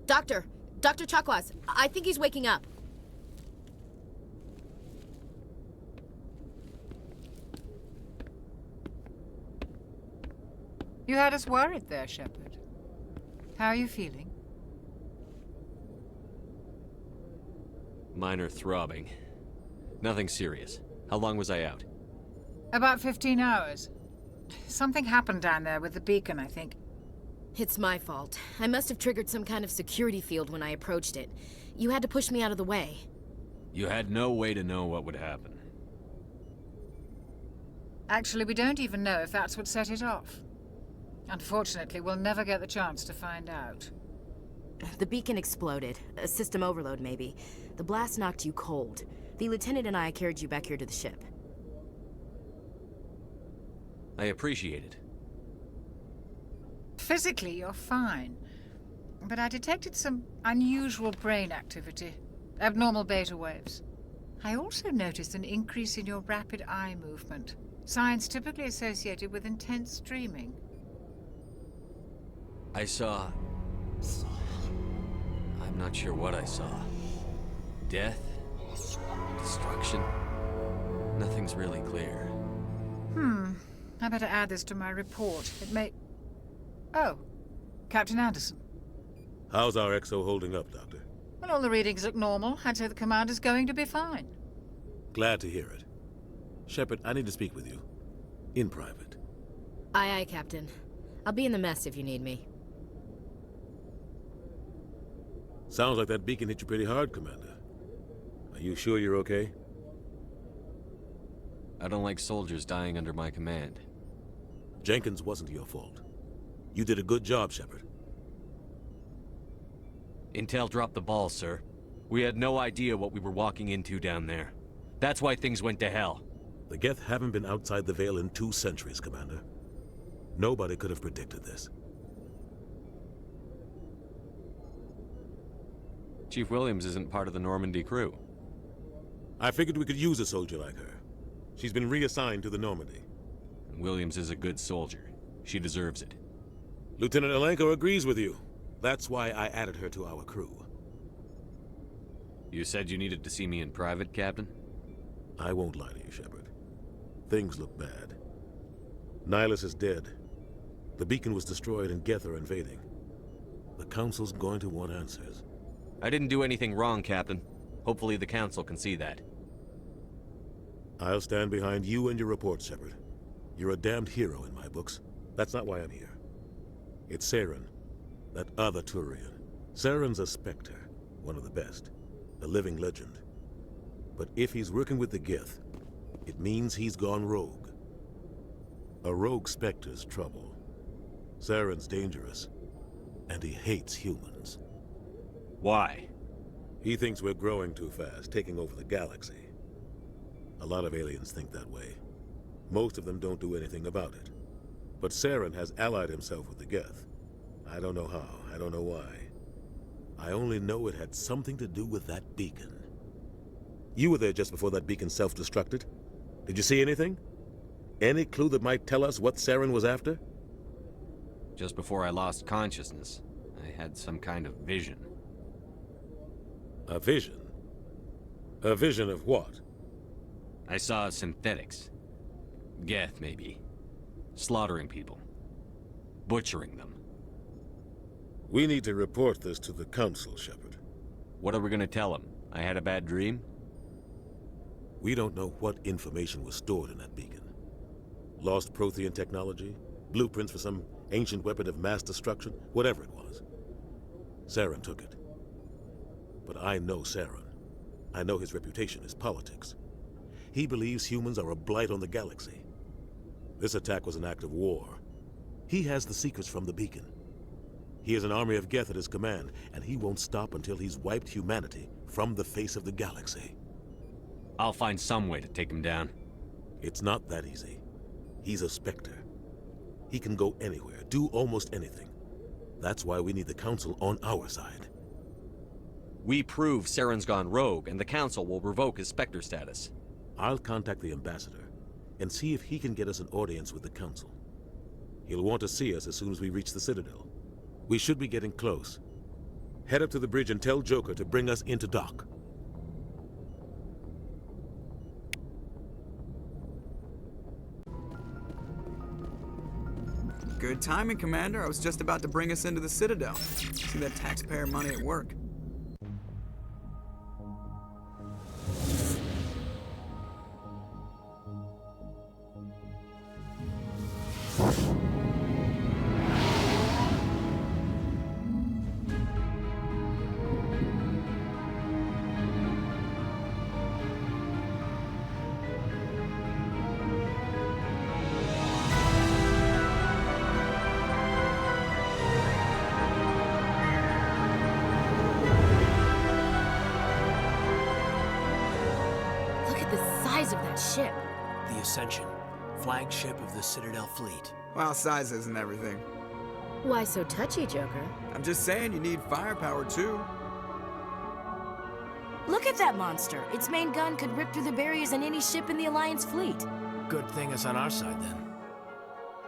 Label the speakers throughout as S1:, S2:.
S1: Doctor! Dr. Chakwas, I think he's waking up.
S2: You had us worried there, Shepard. How are you feeling?
S3: Minor throbbing. Nothing serious. How long was I out?
S2: About 15 hours. Something happened down there with the beacon, I think.
S1: It's my fault. I must have triggered some kind of security field when I approached it. You had to push me out of the way.
S3: You had no way to know what would happen.
S2: Actually, we don't even know if that's what set it off. Unfortunately, we'll never get the chance to find out.
S1: The beacon exploded. A system overload, maybe. The blast knocked you cold. The lieutenant and I carried you back here to the ship.
S3: I appreciate it.
S2: Physically, you're fine. But I detected some unusual brain activity. Abnormal beta waves. I also noticed an increase in your rapid eye movement. Signs typically associated with intense dreaming.
S3: I saw... I'm not sure what I saw. Death? Destruction? Nothing's really clear.
S2: I better add this to my report. It may... Oh, Captain Anderson.
S4: How's our XO holding up, Doctor?
S2: Well, all the readings look normal. I'd say the commander's going to be fine.
S4: Glad to hear it. Shepard, I need to speak with you. In private.
S1: Aye, aye, Captain. I'll be in the mess if you need me.
S4: Sounds like that beacon hit you pretty hard, Commander. Are you sure you're okay?
S3: I don't like soldiers dying under my command.
S4: Jenkins wasn't your fault. You did a good job, Shepard.
S3: Intel dropped the ball, sir. We had no idea what we were walking into down there. That's why things went to hell.
S4: The Geth haven't been outside the Veil in 2 centuries, Commander. Nobody could have predicted this.
S3: Chief Williams isn't part of the Normandy crew.
S4: I figured we could use a soldier like her. She's been reassigned to the Normandy.
S3: Williams is a good soldier. She deserves it.
S4: Lieutenant Alenko agrees with you. That's why I added her to our crew.
S3: You said you needed to see me in private, Captain?
S4: I won't lie to you, Shepard. Things look bad. Nihilus is dead. The beacon was destroyed and Geth are invading. The Council's going to want answers.
S3: I didn't do anything wrong, Captain. Hopefully the Council can see that.
S4: I'll stand behind you and your report, Shepard. You're a damned hero in my books. That's not why I'm here. It's Saren, that other Turian. Saren's a Spectre, one of the best. A living legend. But if he's working with the Geth, it means he's gone rogue. A rogue Spectre's trouble. Saren's dangerous, and he hates humans.
S3: Why?
S4: He thinks we're growing too fast, taking over the galaxy. A lot of aliens think that way. Most of them don't do anything about it. But Saren has allied himself with the Geth. I don't know how, I don't know why. I only know it had something to do with that beacon. You were there just before that beacon self-destructed. Did you see anything? Any clue that might tell us what Saren was after?
S3: Just before I lost consciousness, I had some kind of vision.
S4: A vision? A vision of what?
S3: I saw synthetics. Geth, maybe. Slaughtering people. Butchering them.
S4: We need to report this to the Council, Shepard.
S3: What are we gonna tell them? I had a bad dream?
S4: We don't know what information was stored in that beacon. Lost Prothean technology? Blueprints for some ancient weapon of mass destruction? Whatever it was. Saren took it. But I know Saren. I know his reputation is politics. He believes humans are a blight on the galaxy. This attack was an act of war. He has the secrets from the beacon. He has an army of Geth at his command, and he won't stop until he's wiped humanity from the face of the galaxy.
S3: I'll find some way to take him down.
S4: It's not that easy. He's a Spectre. He can go anywhere, do almost anything. That's why we need the Council on our side.
S3: We prove Saren's gone rogue, and the Council will revoke his Spectre status.
S4: I'll contact the Ambassador and see if he can get us an audience with the Council. He'll want to see us as soon as we reach the Citadel. We should be getting close. Head up to the bridge and tell Joker to bring us into dock.
S5: Good timing, Commander. I was just about to bring us into the Citadel. See that taxpayer money at work.
S1: Of that ship.
S6: The Ascension, flagship of the Citadel fleet.
S5: Well, size isn't everything.
S1: Why so touchy, Joker?
S5: I'm just saying you need firepower, too.
S1: Look at that monster. Its main gun could rip through the barriers in any ship in the Alliance fleet.
S6: Good thing it's on our side, then.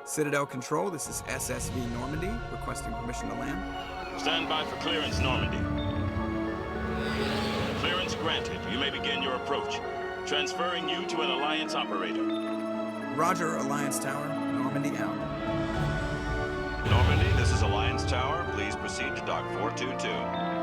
S5: Citadel Control, this is SSV Normandy, requesting permission to land.
S7: Stand by for clearance, Normandy. Clearance granted. You may begin your approach. Transferring you to an Alliance operator.
S5: Roger, Alliance Tower. Normandy out.
S7: Normandy, this is Alliance Tower. Please proceed to Dock 422.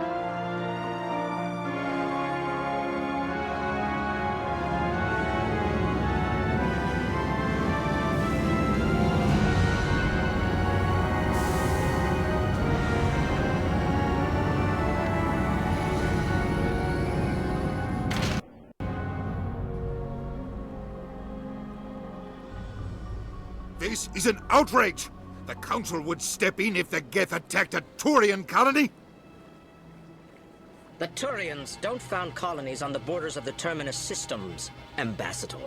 S8: This is an outrage! The Council would step in if the Geth attacked a Turian colony?
S9: The Turians don't found colonies on the borders of the Terminus systems, Ambassador.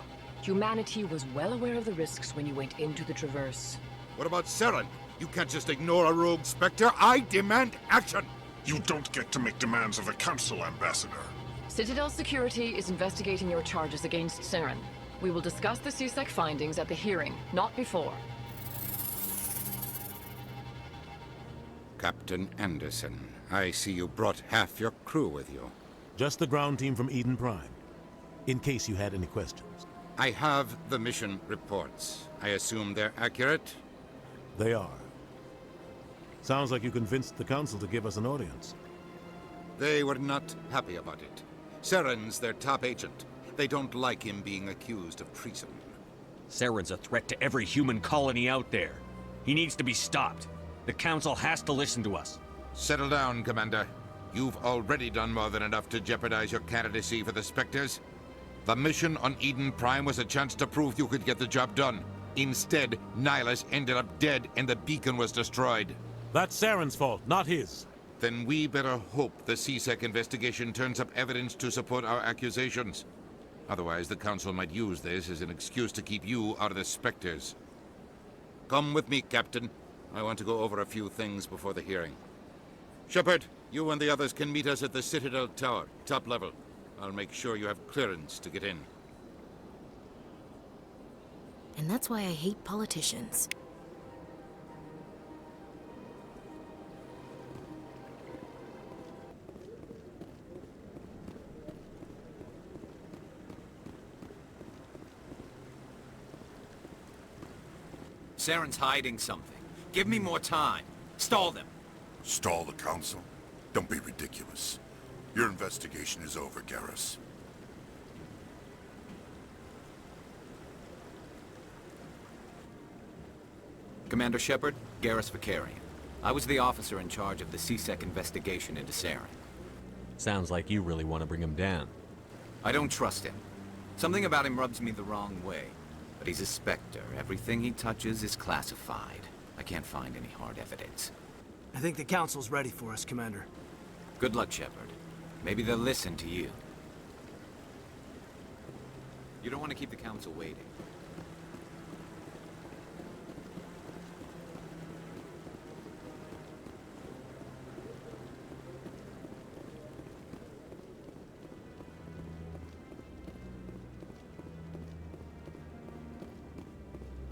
S10: Humanity was well aware of the risks when you went into the Traverse.
S8: What about Saren? You can't just ignore a rogue Spectre. I demand action!
S11: You don't get to make demands of the Council, Ambassador.
S10: Citadel Security is investigating your charges against Saren. We will discuss the CSEC findings at the hearing, not before.
S12: Captain Anderson, I see you brought half your crew with you.
S4: Just the ground team from Eden Prime, in case you had any questions.
S12: I have the mission reports. I assume they're accurate?
S4: They are. Sounds like you convinced the Council to give us an audience.
S12: They were not happy about it. Saren's their top agent. They don't like him being accused of treason.
S13: Saren's a threat to every human colony out there. He needs to be stopped. The Council has to listen to us.
S12: Settle down, Commander. You've already done more than enough to jeopardize your candidacy for the Spectres. The mission on Eden Prime was a chance to prove you could get the job done. Instead, Nihilus ended up dead and the beacon was destroyed.
S4: That's Saren's fault, not his.
S12: Then we better hope the CSEC investigation turns up evidence to support our accusations. Otherwise, the Council might use this as an excuse to keep you out of the Spectres. Come with me, Captain. I want to go over a few things before the hearing. Shepard, you and the others can meet us at the Citadel Tower, top level. I'll make sure you have clearance to get in.
S1: And that's why I hate politicians.
S14: Saren's hiding something. Give me more time. Stall them.
S11: Stall the Council? Don't be ridiculous. Your investigation is over, Garrus.
S14: Commander Shepard, Garrus Vicarian. I was the officer in charge of the CSEC investigation into Saren.
S3: Sounds like you really want to bring him down.
S14: I don't trust him. Something about him rubs me the wrong way. But he's a Spectre. Everything he touches is classified. I can't find any hard evidence.
S6: I think the Council's ready for us, Commander.
S14: Good luck, Shepard. Maybe they'll listen to you. You don't want to keep the Council waiting.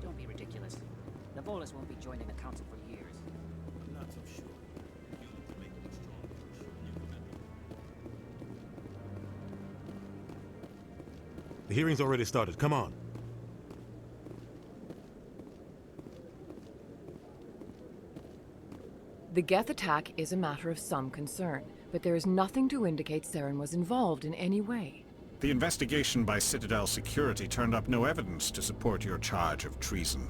S9: Don't be ridiculous. The Volus won't be joining the Council for years.
S4: I'm not so sure. You need to make it strong. hearing's already started. Come on.
S10: The Geth attack is a matter of some concern, but there is nothing to indicate Saren was involved in any way.
S15: The investigation by Citadel Security turned up no evidence to support your charge of treason.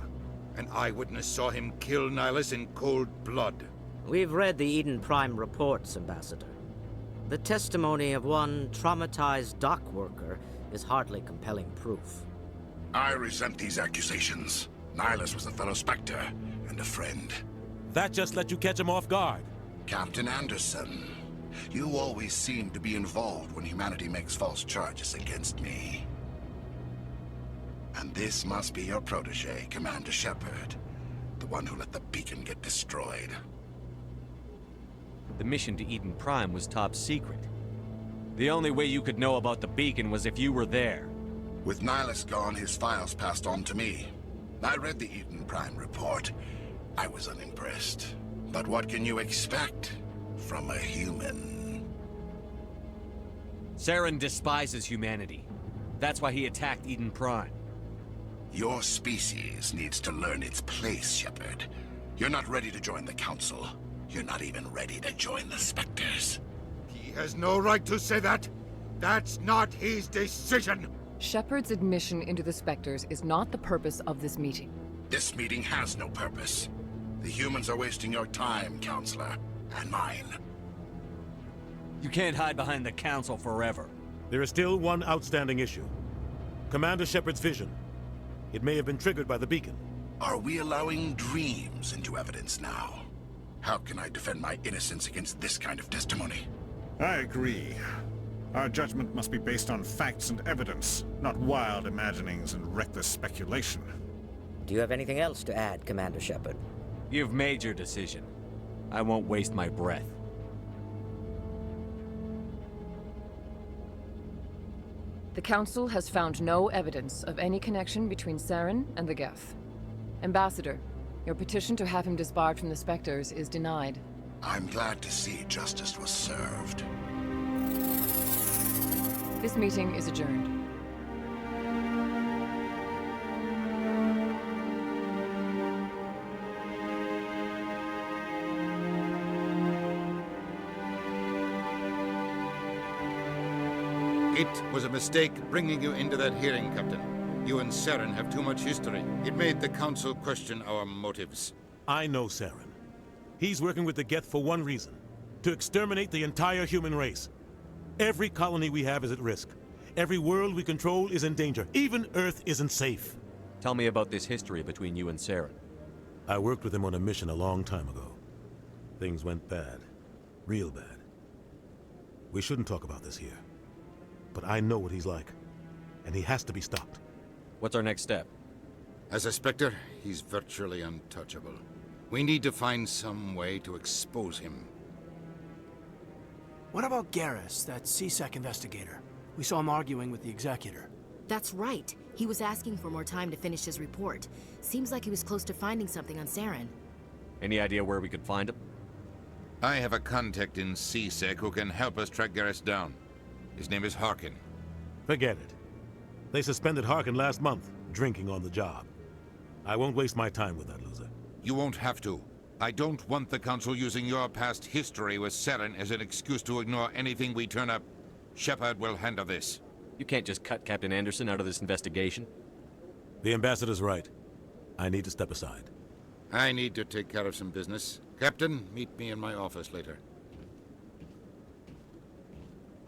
S11: An eyewitness saw him kill Nihilus in cold blood.
S9: We've read the Eden Prime reports, Ambassador. The testimony of one traumatized dock worker is hardly compelling proof.
S11: I resent these accusations. Nihilus was a fellow Spectre and a friend.
S4: That just let you catch him off guard.
S11: Captain Anderson, you always seem to be involved when humanity makes false charges against me. And this must be your protege, Commander Shepard. The one who let the beacon get destroyed.
S13: The mission to Eden Prime was top secret. The only way you could know about the beacon was if you were there.
S11: With Nihilus gone, his files passed on to me. I read the Eden Prime report. I was unimpressed. But what can you expect from a human?
S13: Saren despises humanity. That's why he attacked Eden Prime.
S11: Your species needs to learn its place, Shepard. You're not ready to join the Council. You're not even ready to join the Spectres.
S8: He has no right to say that. That's not his decision.
S10: Shepard's admission into the Spectres is not the purpose of this meeting.
S11: This meeting has no purpose. The humans are wasting your time, Counselor, and mine.
S13: You can't hide behind the Council forever.
S4: There is still one outstanding issue. Commander Shepard's vision. It may have been triggered by the beacon.
S11: Are we allowing dreams into evidence now? How can I defend my innocence against this kind of testimony?
S15: I agree. Our judgment must be based on facts and evidence, not wild imaginings and reckless speculation.
S9: Do you have anything else to add, Commander Shepard?
S13: You've made your decision. I won't waste my breath.
S10: The Council has found no evidence of any connection between Saren and the Geth. Ambassador, your petition to have him disbarred from the Spectres is denied.
S11: I'm glad to see justice was served.
S10: This meeting is adjourned.
S12: It was a mistake bringing you into that hearing, Captain. You and Saren have too much history. It made the Council question our motives.
S4: I know Saren. He's working with the Geth for one reason. To exterminate the entire human race. Every colony we have is at risk. Every world we control is in danger. Even Earth isn't safe.
S13: Tell me about this history between you and Saren.
S4: I worked with him on a mission a long time ago. Things went bad. Real bad. We shouldn't talk about this here. But I know what he's like. And he has to be stopped.
S13: What's our next step?
S12: As a Spectre, he's virtually untouchable. We need to find some way to expose him.
S6: What about Garrus, that CSEC investigator? We saw him arguing with the Executor.
S1: That's right. He was asking for more time to finish his report. Seems like he was close to finding something on Saren.
S13: Any idea where we could find him?
S12: I have a contact in CSEC who can help us track Garrus down. His name is Harkin.
S4: Forget it. They suspended Harkin last month, drinking on the job. I won't waste my time with that loser.
S12: You won't have to. I don't want the Council using your past history with Saren as an excuse to ignore anything we turn up. Shepard will handle this.
S13: You can't just cut Captain Anderson out of this investigation.
S4: The Ambassador's right. I need to step aside.
S12: I need to take care of some business. Captain, meet me in my office later.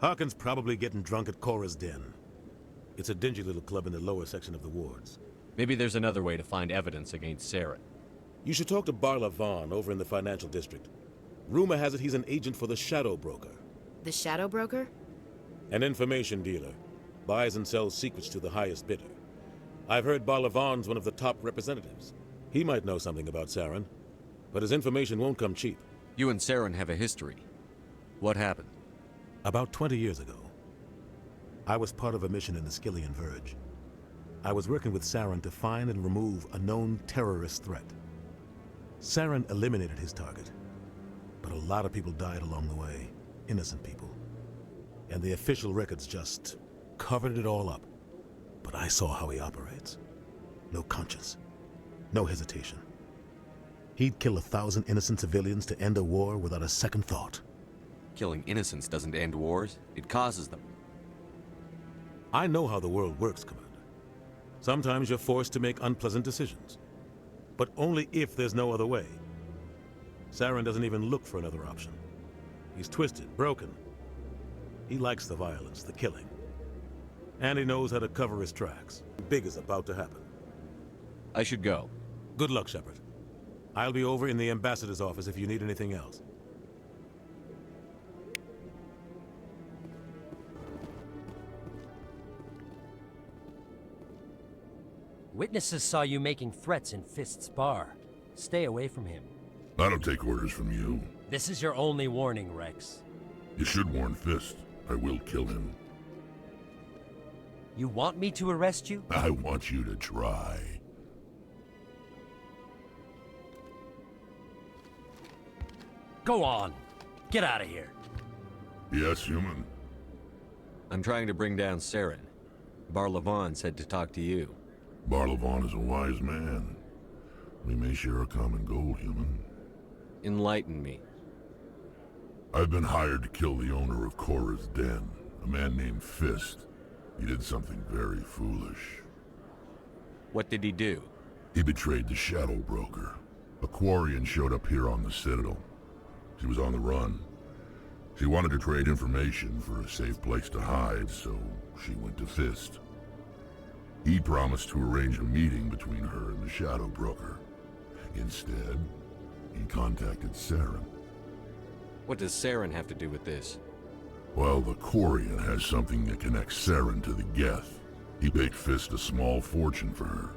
S4: Harkin's probably getting drunk at Cora's Den. It's a dingy little club in the lower section of the wards.
S13: Maybe there's another way to find evidence against Saren.
S4: You should talk to Barla Vaughn over in the financial district. Rumor has it he's an agent for the Shadow Broker.
S1: The Shadow Broker?
S4: An information dealer. Buys and sells secrets to the highest bidder. I've heard Barla Vaughn's one of the top representatives. He might know something about Saren, but his information won't come cheap.
S13: You and Saren have a history. What happened?
S4: About 20 years ago, I was part of a mission in the Skillian Verge. I was working with Saren to find and remove a known terrorist threat. Saren eliminated his target, but a lot of people died along the way, innocent people. And the official records just covered it all up. But I saw how he operates. No conscience. No hesitation. He'd kill 1,000 innocent civilians to end a war without a second thought.
S3: Killing innocents doesn't end wars, it causes them.
S4: I know how the world works, Commander. Sometimes you're forced to make unpleasant decisions. But only if there's no other way. Saren doesn't even look for another option. He's twisted, broken. He likes the violence, the killing. And he knows how to cover his tracks. Big is about to happen.
S3: I should go.
S4: Good luck, Shepard. I'll be over in the ambassador's office if you need anything else.
S16: Witnesses saw you making threats in Fist's bar. Stay away from him.
S17: I don't take orders from you.
S16: This is your only warning, Wrex.
S17: You should warn Fist. I will kill him.
S16: You want me to arrest you?
S17: I want you to try.
S16: Go on. Get out of here.
S17: Yes, human.
S3: I'm trying to bring down Saren. Bar-Levon said to talk to you.
S17: Bar-Levon is a wise man. We may share a common goal, human.
S3: Enlighten me.
S17: I've been hired to kill the owner of Korra's Den, a man named Fist. He did something very foolish.
S3: What did he do?
S17: He betrayed the Shadow Broker. A Quarian showed up here on the Citadel. She was on the run. She wanted to trade information for a safe place to hide, so she went to Fist. He promised to arrange a meeting between her and the Shadow Broker. Instead, he contacted Saren.
S3: What does Saren have to do with this?
S17: Well, the Quarian has something that connects Saren to the Geth. He paid Fist a small fortune for her.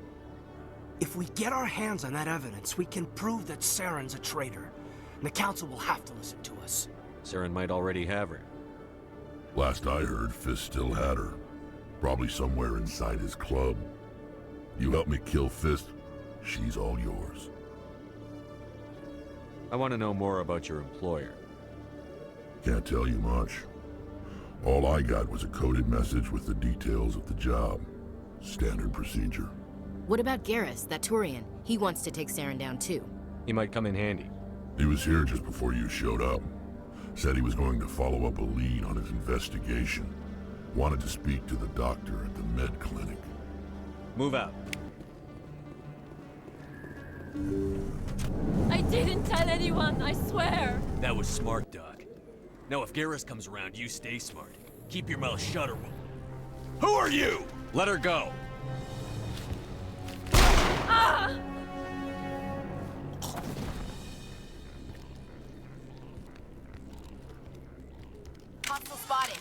S6: If we get our hands on that evidence, we can prove that Saren's a traitor. And the Council will have to listen to us.
S3: Saren might already have her.
S17: Last I heard, Fist still had her. Probably somewhere inside his club. You help me kill Fist, she's all yours.
S3: I want to know more about your employer.
S17: Can't tell you much. All I got was a coded message with the details of the job. Standard procedure.
S1: What about Garrus, that Turian? He wants to take Saren down too.
S3: He might come in handy.
S17: He was here just before you showed up. Said he was going to follow up a lead on his investigation. Wanted to speak to the doctor at the med clinic.
S3: Move out.
S18: I didn't tell anyone, I swear.
S13: That was smart, Doc. Now if Garrus comes around, you stay smart. Keep your mouth shut or we'll... Who are you?
S3: Let her go.
S18: Ah!
S1: Hostile spotted.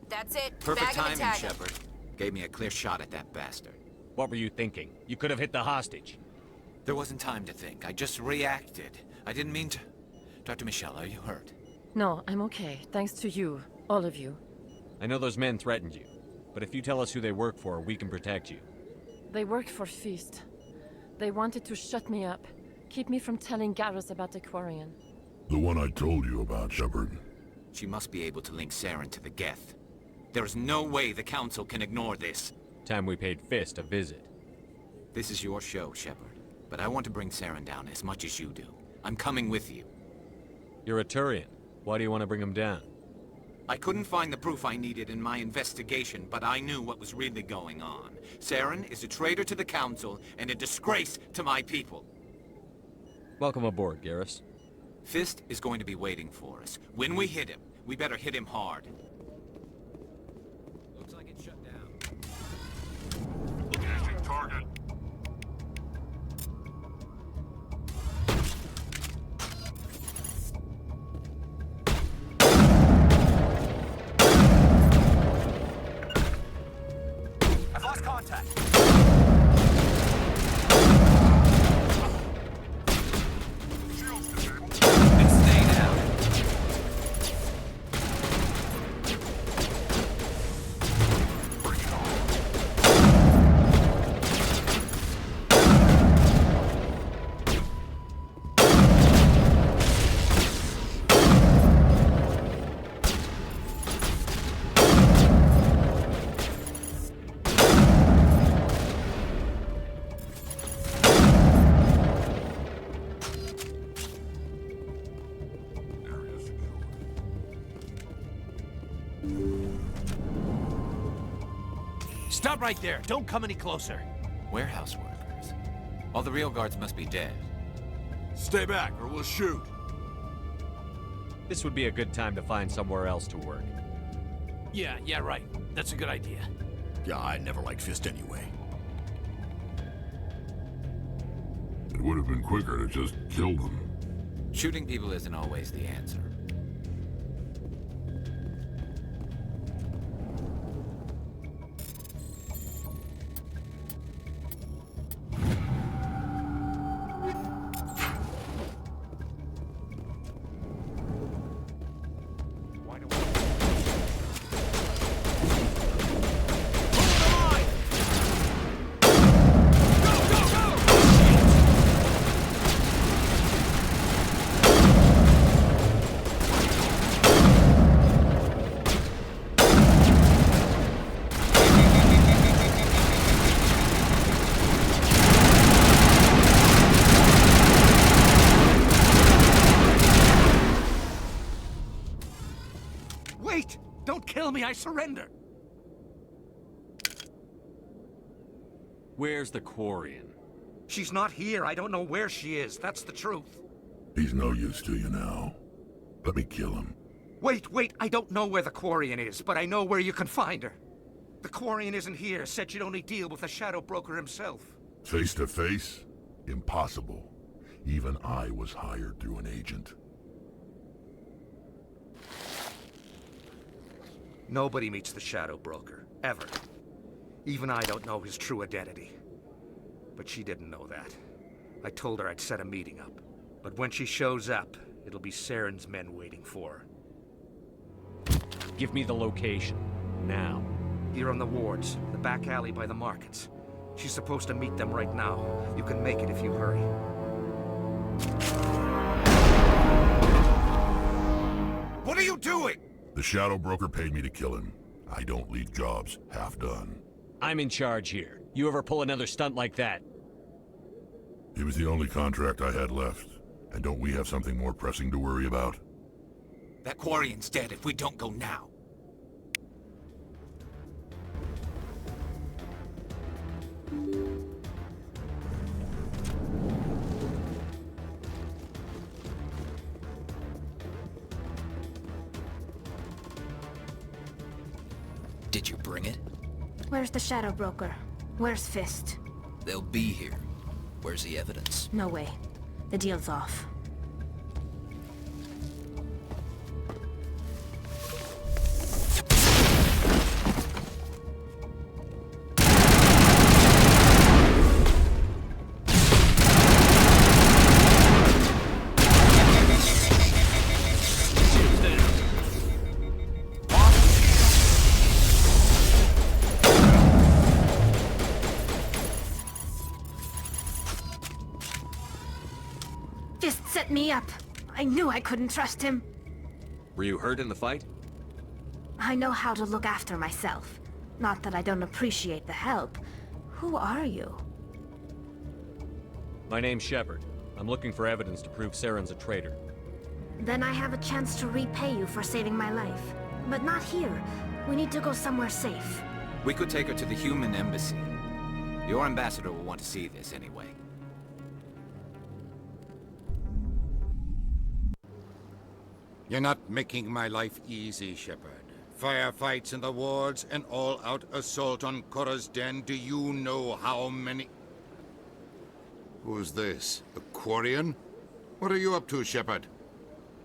S1: That's it.
S14: Perfect
S1: Bag 'em and
S14: timing,
S1: tag 'em.
S14: Shepard. Gave me a clear shot at that bastard.
S13: What were you thinking? You could have hit the hostage.
S14: There wasn't time to think. I just reacted. I didn't mean to... Dr. Michelle, are you hurt?
S10: No, I'm okay. Thanks to you. All of you.
S3: I know those men threatened you, but if you tell us who they work for, we can protect you.
S10: They worked for Fist. They wanted to shut me up. Keep me from telling Garrus about the Quarian.
S17: The one I told you about, Shepard.
S14: She must be able to link Saren to the Geth. There's no way the Council can ignore this.
S3: Time we paid Fist a visit.
S14: This is your show, Shepard. But I want to bring Saren down as much as you do. I'm coming with you.
S3: You're a Turian. Why do you want to bring him down?
S14: I couldn't find the proof I needed in my investigation, but I knew what was really going on. Saren is a traitor to the Council and a disgrace to my people.
S3: Welcome aboard, Garrus.
S14: Fist is going to be waiting for us. When we hit him, we better hit him hard. Looks like it's shut down.
S17: Engaging target.
S6: I've lost contact.
S14: And stay down.
S19: Stop right there. Don't come any closer.
S14: Warehouse workers? All the real guards must be dead.
S19: Stay back, or we'll shoot.
S13: This would be a good time to find somewhere else to work.
S19: Yeah, right. That's a good idea.
S20: Yeah, I never liked Fist anyway.
S17: It would have been quicker to just kill them.
S14: Shooting people isn't always the answer.
S6: Wait! Don't kill me, I surrender!
S13: Where's the Quarian?
S6: She's not here. I don't know where she is. That's the truth.
S17: He's no use to you now. Let me kill him.
S6: Wait! I don't know where the Quarian is, but I know where you can find her. The Quarian isn't here. Said she'd only deal with the Shadow Broker himself.
S17: Face to face? Impossible. Even I was hired through an agent.
S6: Nobody meets the Shadow Broker, ever. Even I don't know his true identity. But she didn't know that. I told her I'd set a meeting up. But when she shows up, it'll be Saren's men waiting for her.
S13: Give me the location. Now.
S6: Here on the wards, the back alley by the markets. She's supposed to meet them right now. You can make it if you hurry.
S8: What are you doing?
S17: The Shadow Broker paid me to kill him. I don't leave jobs half done.
S13: I'm in charge here. You ever pull another stunt like that?
S17: It was the only contract I had left. And don't we have something more pressing to worry about?
S20: That Quarian's dead if we don't go now. Did you bring it?
S21: Where's the Shadow Broker? Where's Fist?
S20: They'll be here. Where's the evidence?
S21: No way. The deal's off. Set me up. I knew I couldn't trust him.
S13: Were you hurt in the fight?
S21: I know how to look after myself. Not that I don't appreciate the help. Who are you?
S13: My name's Shepard. I'm looking for evidence to prove Saren's a traitor.
S21: Then I have a chance to repay you for saving my life. But not here. We need to go somewhere safe.
S14: We could take her to the human embassy. Your ambassador will want to see this anyway.
S12: You're not making my life easy, Shepard. Firefights in the wards, an all-out assault on Korra's den. Do you know how many... Who's this? The Quarian? What are you up to, Shepard?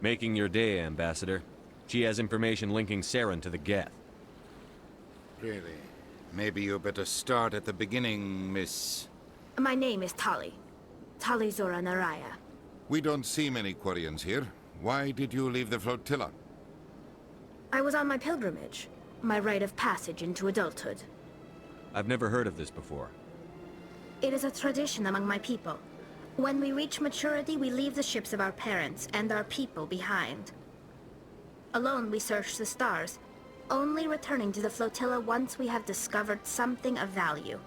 S13: Making your day, Ambassador. She has information linking Saren to the Geth.
S12: Really? Maybe you better start at the beginning, Miss...
S21: My name is Tali. Tali Zora Naraya.
S12: We don't see many Quarians here. Why did you leave the flotilla?
S21: I was on my pilgrimage. My rite of passage into adulthood.
S13: I've never heard of this before.
S21: It is a tradition among my people. When we reach maturity, we leave the ships of our parents and our people behind. Alone, we search the stars, only returning to the flotilla once we have discovered something of value.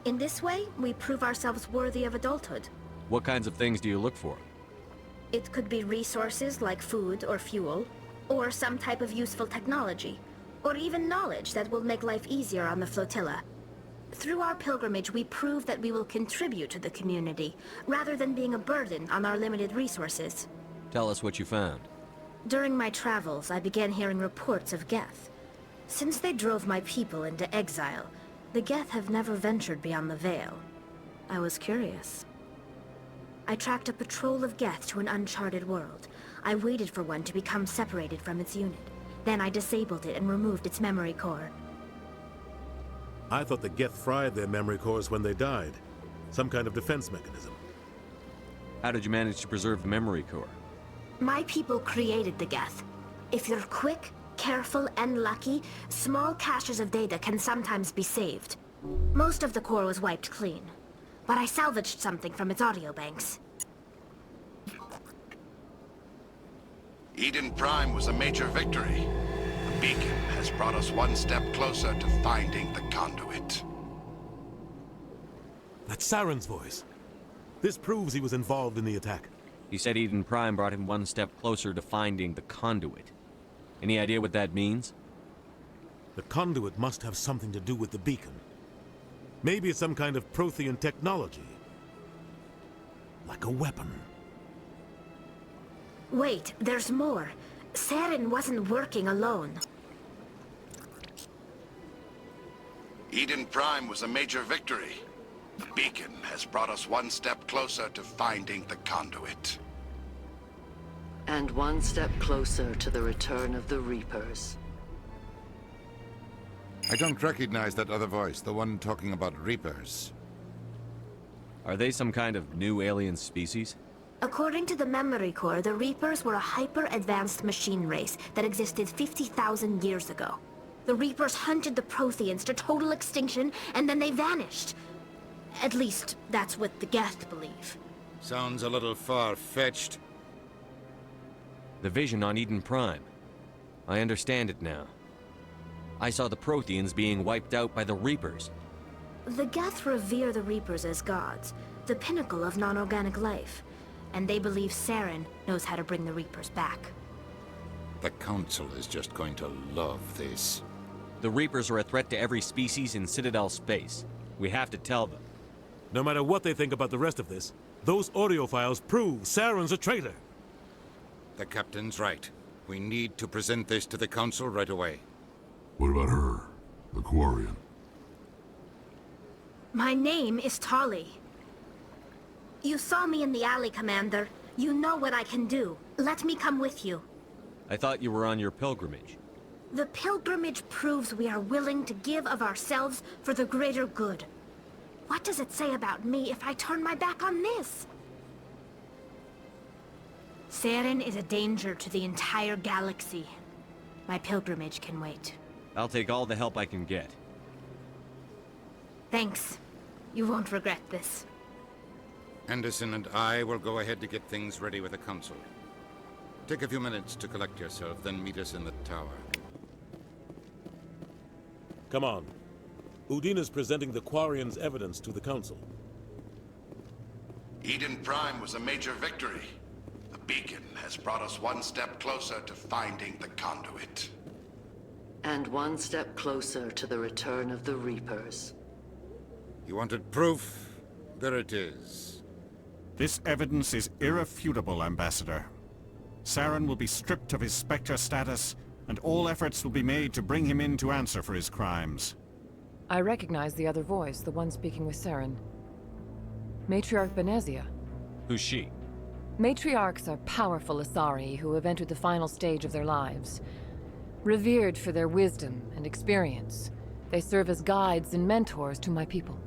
S21: In this way, we prove ourselves worthy of adulthood.
S13: What kinds of things do you look for?
S21: It could be resources like food or fuel, or some type of useful technology, or even knowledge that will make life easier on the flotilla. Through our pilgrimage, we prove that we will contribute to the community, rather than being a burden on our limited resources.
S3: Tell us what you found.
S21: During my travels, I began hearing reports of Geth. Since they drove my people into exile, the Geth have never ventured beyond the Veil. I was curious. I tracked a patrol of Geth to an uncharted world. I waited for one to become separated from its unit. Then I disabled it and removed its memory core.
S4: I thought the Geth fried their memory cores when they died. Some kind of defense mechanism.
S3: How did you manage to preserve the memory core?
S21: My people created the Geth. If you're quick, careful, and lucky, small caches of data can sometimes be saved. Most of the core was wiped clean, but I salvaged something from its audio banks.
S11: Eden Prime was a major victory. The beacon has brought us one step closer to finding the conduit.
S4: That's Saren's voice. This proves he was involved in the attack.
S3: He said Eden Prime brought him one step closer to finding the conduit. Any idea what that means?
S4: The conduit must have something to do with the beacon. Maybe it's some kind of Prothean technology. Like a weapon.
S21: Wait, there's more. Saren wasn't working alone.
S11: Eden Prime was a major victory. The beacon has brought us one step closer to finding the conduit.
S2: And one step closer to the return of the Reapers.
S12: I don't recognize that other voice, the one talking about Reapers.
S3: Are they some kind of new alien species?
S21: According to the memory core, the Reapers were a hyper-advanced machine race that existed 50,000 years ago. The Reapers hunted the Protheans to total extinction, and then they vanished. At least, that's what the Geth believe.
S12: Sounds a little far-fetched.
S3: The vision on Eden Prime. I understand it now. I saw the Protheans being wiped out by the Reapers.
S21: The Geth revere the Reapers as gods, the pinnacle of non-organic life. And they believe Saren knows how to bring the Reapers back.
S12: The Council is just going to love this.
S3: The Reapers are a threat to every species in Citadel space. We have to tell them.
S4: No matter what they think about the rest of this, those audio files prove Saren's a traitor.
S12: The Captain's right. We need to present this to the Council right away.
S17: What about her? The Quarian?
S21: My name is Tali. You saw me in the alley, Commander. You know what I can do. Let me come with you.
S3: I thought you were on your pilgrimage.
S21: The pilgrimage proves we are willing to give of ourselves for the greater good. What does it say about me if I turn my back on this? Saren is a danger to the entire galaxy. My pilgrimage can wait.
S3: I'll take all the help I can get.
S21: Thanks. You won't regret this.
S12: Anderson and I will go ahead to get things ready with the Council. Take a few minutes to collect yourself, then meet us in the tower.
S4: Come on. Udina's presenting the Quarian's evidence to the Council.
S11: Eden Prime was a major victory. The beacon has brought us one step closer to finding the conduit.
S2: And one step closer to the return of the Reapers.
S12: You wanted proof? There it is.
S15: This evidence is irrefutable, Ambassador. Saren will be stripped of his Spectre status, and all efforts will be made to bring him in to answer for his crimes.
S10: I recognize the other voice, the one speaking with Saren. Matriarch Benezia.
S3: Who's she?
S10: Matriarchs are powerful Asari who have entered the final stage of their lives. Revered for their wisdom and experience, they serve as guides and mentors to my people.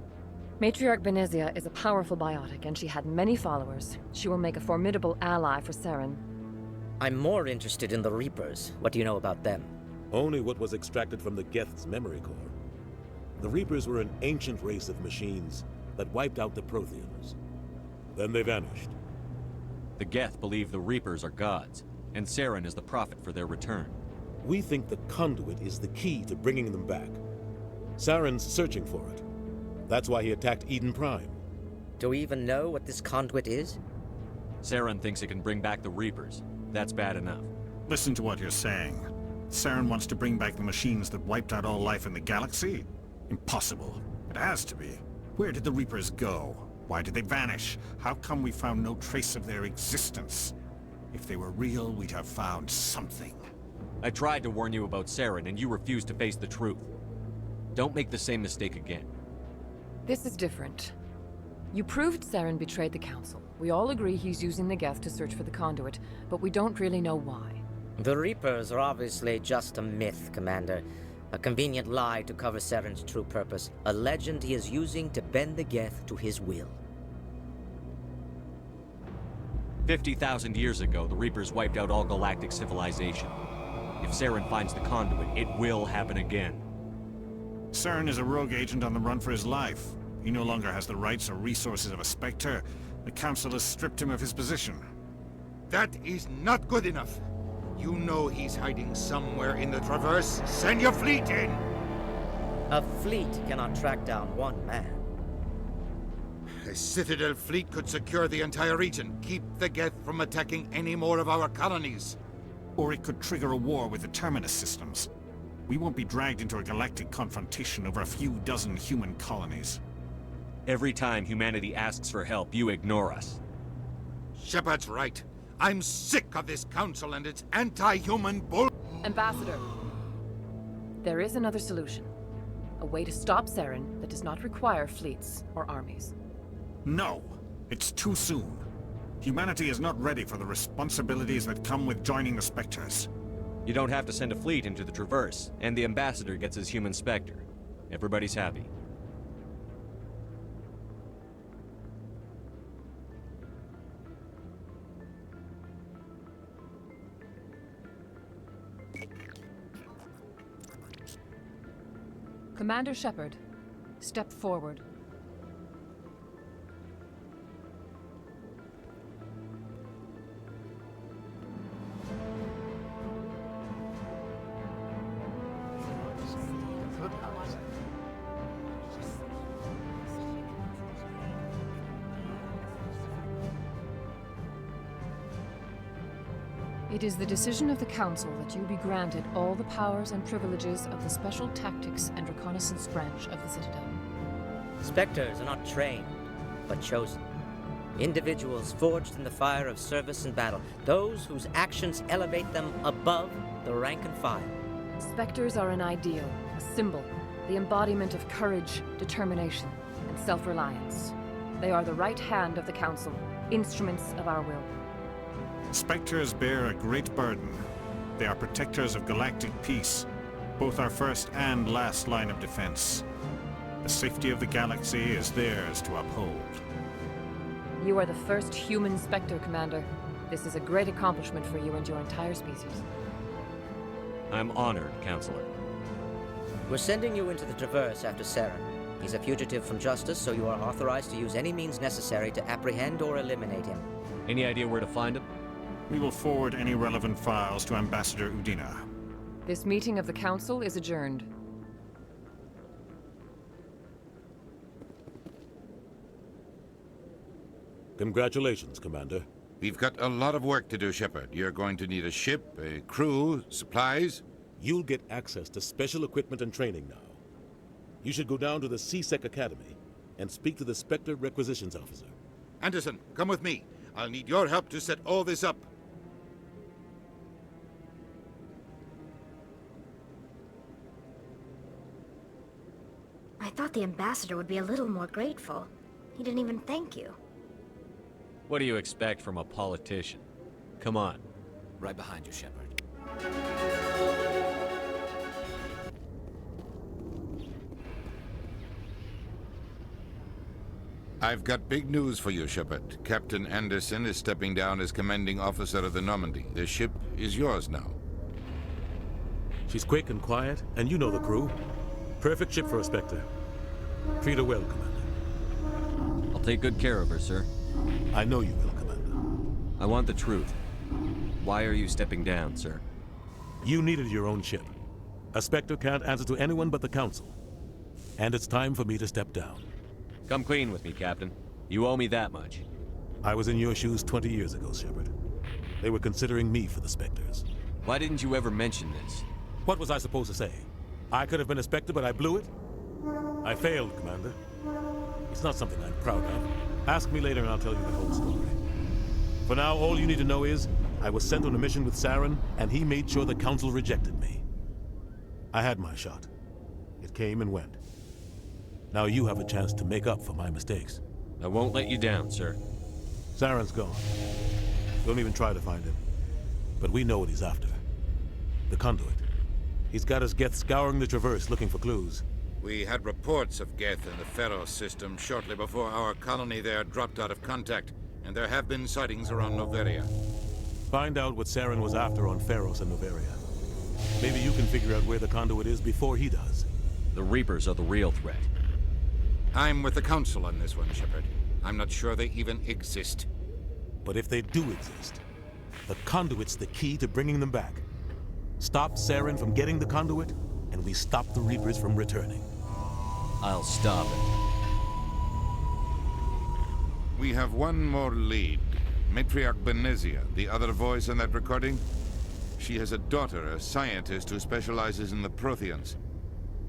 S10: Matriarch Benezia is a powerful biotic, and she had many followers. She will make a formidable ally for Saren.
S9: I'm more interested in the Reapers. What do you know about them?
S4: Only what was extracted from the Geth's memory core. The Reapers were an ancient race of machines that wiped out the Protheans. Then they vanished.
S3: The Geth believe the Reapers are gods, and Saren is the prophet for their return.
S4: We think the conduit is the key to bringing them back. Saren's searching for it. That's why he attacked Eden Prime.
S9: Do we even know what this conduit is?
S3: Saren thinks it can bring back the Reapers. That's bad enough.
S15: Listen to what you're saying. Saren wants to bring back the machines that wiped out all life in the galaxy? Impossible. It has to be. Where did the Reapers go? Why did they vanish? How come we found no trace of their existence? If they were real, we'd have found something.
S3: I tried to warn you about Saren, and you refused to face the truth. Don't make the same mistake again.
S10: This is different. You proved Saren betrayed the Council. We all agree he's using the Geth to search for the conduit, but we don't really know why.
S9: The Reapers are obviously just a myth, Commander. A convenient lie to cover Saren's true purpose. A legend he is using to bend the Geth to his will.
S3: 50,000 years ago, the Reapers wiped out all galactic civilization. If Saren finds the conduit, it will happen again.
S15: Saren is a rogue agent on the run for his life. He no longer has the rights or resources of a Spectre. The Council has stripped him of his position.
S8: That is not good enough. You know he's hiding somewhere in the Traverse. Send your fleet in!
S9: A fleet cannot track down one man.
S8: A Citadel fleet could secure the entire region, keep the Geth from attacking any more of our colonies.
S15: Or it could trigger a war with the Terminus systems. We won't be dragged into a galactic confrontation over a few dozen human colonies.
S3: Every time humanity asks for help, you ignore us.
S8: Shepard's right. I'm sick of this council and its anti-human bull...
S10: Ambassador, there is another solution. A way to stop Saren that does not require fleets or armies.
S15: No! It's too soon. Humanity is not ready for the responsibilities that come with joining the Spectres.
S3: You don't have to send a fleet into the Traverse, and the Ambassador gets his human Spectre. Everybody's happy.
S10: Commander Shepard, step forward. It is the decision of the Council that you be granted all the powers and privileges of the Special Tactics and Reconnaissance branch of the Citadel.
S9: Spectres are not trained, but chosen. Individuals forged in the fire of service and battle. Those whose actions elevate them above the rank and file.
S10: Spectres are an ideal, a symbol, the embodiment of courage, determination, and self-reliance. They are the right hand of the Council, instruments of our will.
S15: Spectres bear a great burden. They are protectors of galactic peace, both our first and last line of defense. The safety of the galaxy is theirs to uphold.
S10: You are the first human Spectre, Commander. This is a great accomplishment for you and your entire species.
S3: I'm honored, Counselor.
S9: We're sending you into the Traverse after Saren. He's a fugitive from justice, so you are authorized to use any means necessary to apprehend or eliminate him.
S3: Any idea where to find him?
S15: We will forward any relevant files to Ambassador Udina.
S10: This meeting of the Council is adjourned.
S4: Congratulations, Commander.
S12: We've got a lot of work to do, Shepard. You're going to need a ship, a crew, supplies.
S4: You'll get access to special equipment and training now. You should go down to the C-Sec Academy and speak to the Spectre Requisitions Officer.
S8: Anderson, come with me. I'll need your help to set all this up.
S21: I thought the ambassador would be a little more grateful. He didn't even thank you.
S3: What do you expect from a politician? Come on.
S20: Right behind you, Shepard.
S12: I've got big news for you, Shepard. Captain Anderson is stepping down as commanding officer of the Normandy. The ship is yours now.
S4: She's quick and quiet, and you know the crew. Perfect ship for a Spectre. Treat her well, Commander.
S3: I'll take good care of her, sir.
S4: I know you will, Commander.
S3: I want the truth. Why are you stepping down, sir?
S4: You needed your own ship. A Spectre can't answer to anyone but the Council. And it's time for me to step down.
S3: Come clean with me, Captain. You owe me that much.
S4: I was in your shoes 20 years ago, Shepard. They were considering me for the Spectres.
S3: Why didn't you ever mention this?
S4: What was I supposed to say? I could have been a Spectre, but I blew it? I failed, Commander. It's not something I'm proud of. Ask me later and I'll tell you the whole story. For now, all you need to know is, I was sent on a mission with Saren, and he made sure the Council rejected me. I had my shot. It came and went. Now you have a chance to make up for my mistakes.
S3: I won't let you down, sir.
S4: Saren's gone. Don't even try to find him. But we know what he's after. The conduit. He's got his Geth scouring the Traverse looking for clues.
S12: We had reports of Geth in the Pharos system shortly before our colony there dropped out of contact, and there have been sightings around Noveria.
S4: Find out what Saren was after on Pharos and Noveria. Maybe you can figure out where the conduit is before he does.
S3: The Reapers are the real threat.
S12: I'm with the Council on this one, Shepard. I'm not sure they even exist.
S4: But if they do exist, the conduit's the key to bringing them back. Stop Saren from getting the conduit, and we stop the Reapers from returning.
S3: I'll stop it.
S12: We have one more lead. Matriarch Benezia, the other voice in that recording. She has a daughter, a scientist who specializes in the Protheans.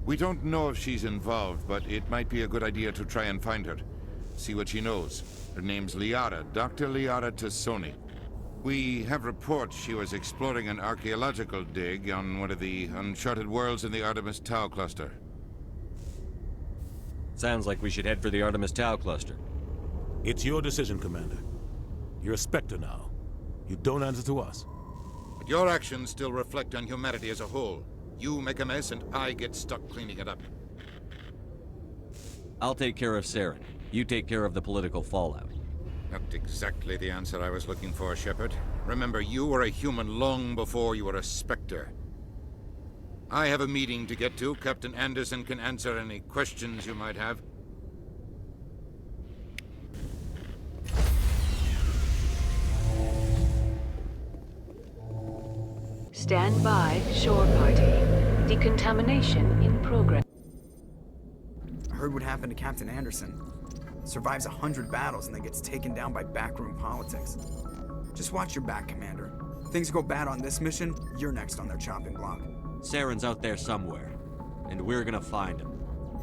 S12: We don't know if she's involved, but it might be a good idea to try and find her. See what she knows. Her name's Liara, Dr. Liara Tassoni. We have reports she was exploring an archaeological dig on one of the uncharted worlds in the Artemis Tau cluster.
S3: Sounds like we should head for the Artemis Tau cluster.
S4: It's your decision, Commander. You're a Spectre now. You don't answer to us.
S12: But your actions still reflect on humanity as a whole. You make a mess and I get stuck cleaning it up.
S3: I'll take care of Saren. You take care of the political fallout.
S12: Not exactly the answer I was looking for, Shepard. Remember, you were a human long before you were a Spectre. I have a meeting to get to. Captain Anderson can answer any questions you might have.
S5: Stand by, shore party. Decontamination in progress.
S22: I heard what happened to Captain Anderson. Survives 100 battles and then gets taken down by backroom politics. Just watch your back, Commander. Things go bad on this mission, you're next on their chopping block.
S3: Saren's out there somewhere, and we're gonna find him.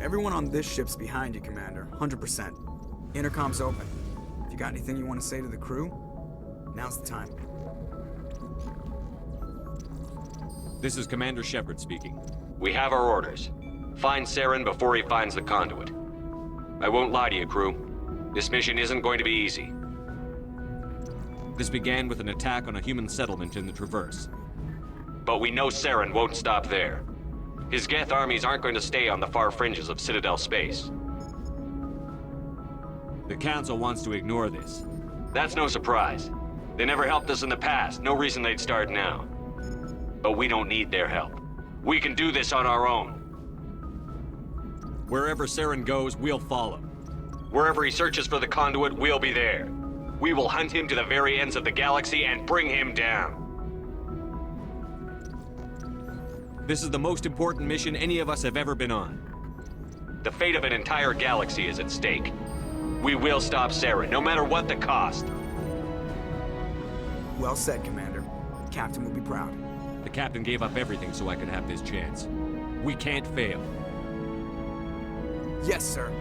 S22: Everyone on this ship's behind you, Commander. 100%. Intercom's open. If you got anything you want to say to the crew, now's the time.
S3: This is Commander Shepard speaking. We have our orders. Find Saren before he finds the conduit. I won't lie to you, crew. This mission isn't going to be easy. This began with an attack on a human settlement in the Traverse. But we know Saren won't stop there. His Geth armies aren't going to stay on the far fringes of Citadel space. The Council wants to ignore this. That's no surprise. They never helped us in the past, no reason they'd start now. But we don't need their help. We can do this on our own. Wherever Saren goes, we'll follow. Wherever he searches for the conduit, we'll be there. We will hunt him to the very ends of the galaxy and bring him down. This is the most important mission any of us have ever been on. The fate of an entire galaxy is at stake. We will stop Saren, no matter what the cost.
S22: Well said, Commander. The Captain will be proud.
S3: The Captain gave up everything so I could have this chance. We can't fail.
S22: Yes, sir.